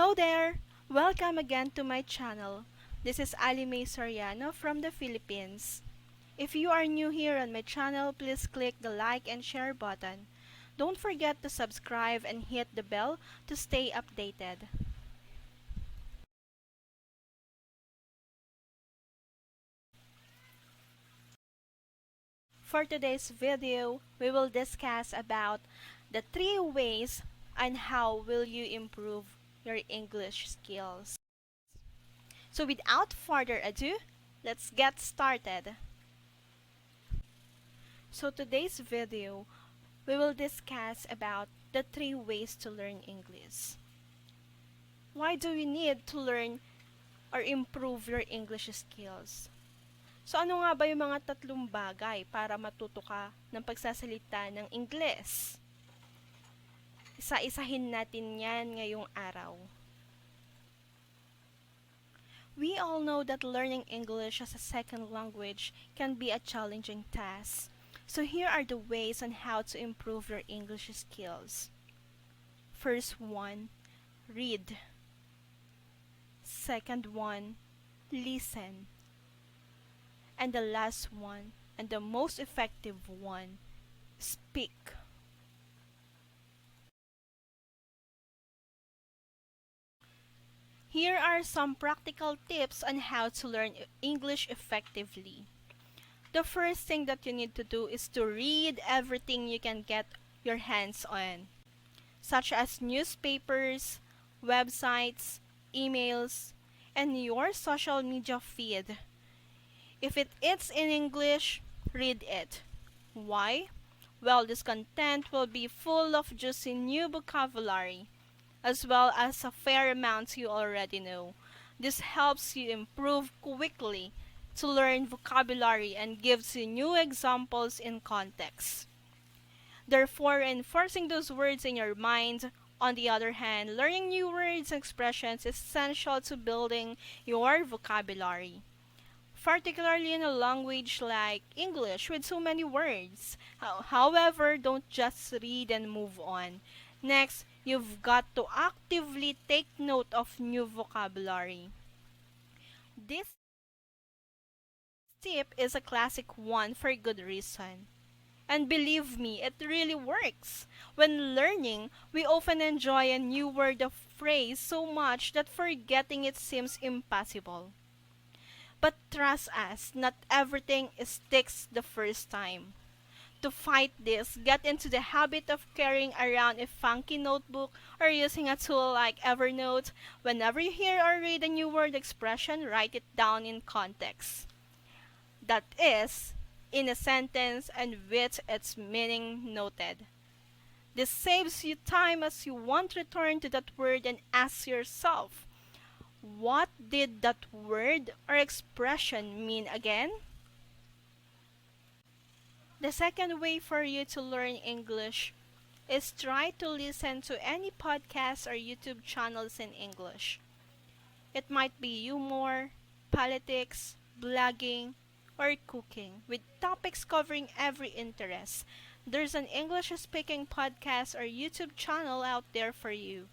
Hello there! Welcome again to my channel. This is Alime Soriano from the Philippines. If you are new here on my channel, please click the like and share button. Don't forget to subscribe and hit the bell to stay updated. For today's video, we will discuss about the 3 ways on how will you improve your English skills. So without further ado, let's get started. So today's video, we will discuss about the 3 ways to learn English. Why do you need to learn or improve your English skills? So ano nga ba yung mga 3 bagay para matuto ka ng pagsasalita ng Ingles? Isa-isahin natin yan ngayong araw. We all know that learning English as a second language can be a challenging task. So here are the ways on how to improve your English skills. First one, read. Second one, listen. And the last one, and the most effective one, speak. Here are some practical tips on how to learn English effectively. The first thing that you need to do is to read everything you can get your hands on, such as newspapers, websites, emails, and your social media feed. If it is in English, read it. Why? Well, this content will be full of juicy new vocabulary, as well as a fair amount you already know. This helps you improve quickly to learn vocabulary and gives you new examples in context. Therefore, enforcing those words in your mind, on the other hand, learning new words and expressions is essential to building your vocabulary, particularly in a language like English with so many words. However, don't just read and move on. Next, you've got to actively take note of new vocabulary. This tip is a classic one for good reason. And believe me, it really works. When learning, we often enjoy a new word or phrase so much that forgetting it seems impossible. But trust us, not everything sticks the first time. To fight this, get into the habit of carrying around a funky notebook or using a tool like Evernote. Whenever you hear or read a new word expression, write it down in context. That is, in a sentence and with its meaning noted. This saves you time as you want to return to that word and ask yourself, what did that word or expression mean again? The second way for you to learn English is try to listen to any podcasts or YouTube channels in English. It might be humor, politics, blogging, or cooking, with topics covering every interest. There's an English speaking podcast or YouTube channel out there for you.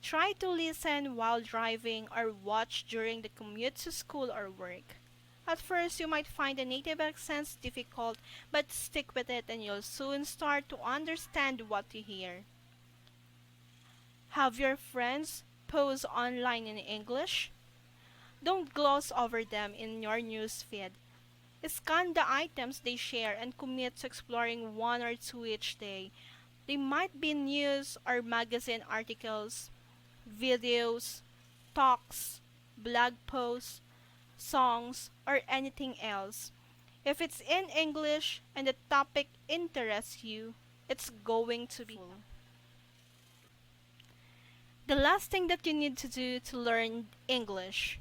Try to listen while driving or watch during the commute to school or work. At first, you might find the native accents difficult, but stick with it and you'll soon start to understand what you hear. Have your friends post online in English? Don't gloss over them in your newsfeed. Scan the items they share and commit to exploring one or two each day. They might be news or magazine articles, videos, talks, blog posts, songs, or anything else. If it's in English and the topic interests you, it's going to be full. The last thing that you need to do to learn English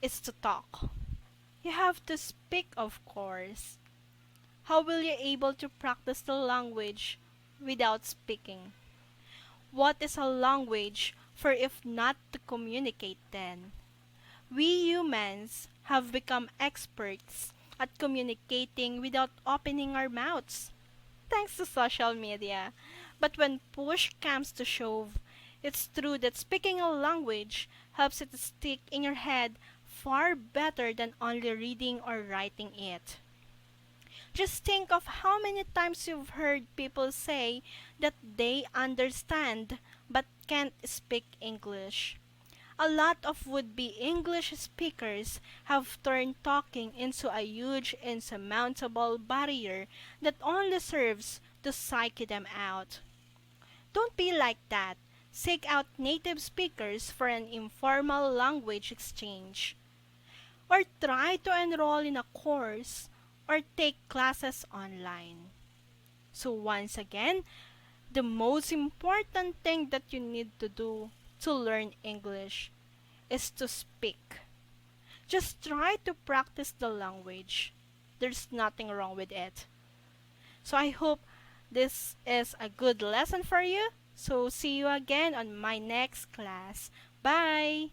is to talk. You have to speak, of course. How will you able to practice the language without speaking? What is a language for if not to communicate then? We humans have become experts at communicating without opening our mouths, thanks to social media. But when push comes to shove, It's true that speaking a language helps it stick in your head far better than only reading or writing it. Just think of how many times you've heard people say that they understand but can't speak English. A lot of would-be English speakers have turned talking into a huge insurmountable barrier that only serves to psyche them out. Don't be like that. Seek out native speakers for an informal language exchange. Or try to enroll in a course or take classes online. So, once again, the most important thing that you need to do to learn English is to speak. Just try to practice the language. There's nothing wrong with it. So I hope this is a good lesson for you. So see you again on my next class. Bye!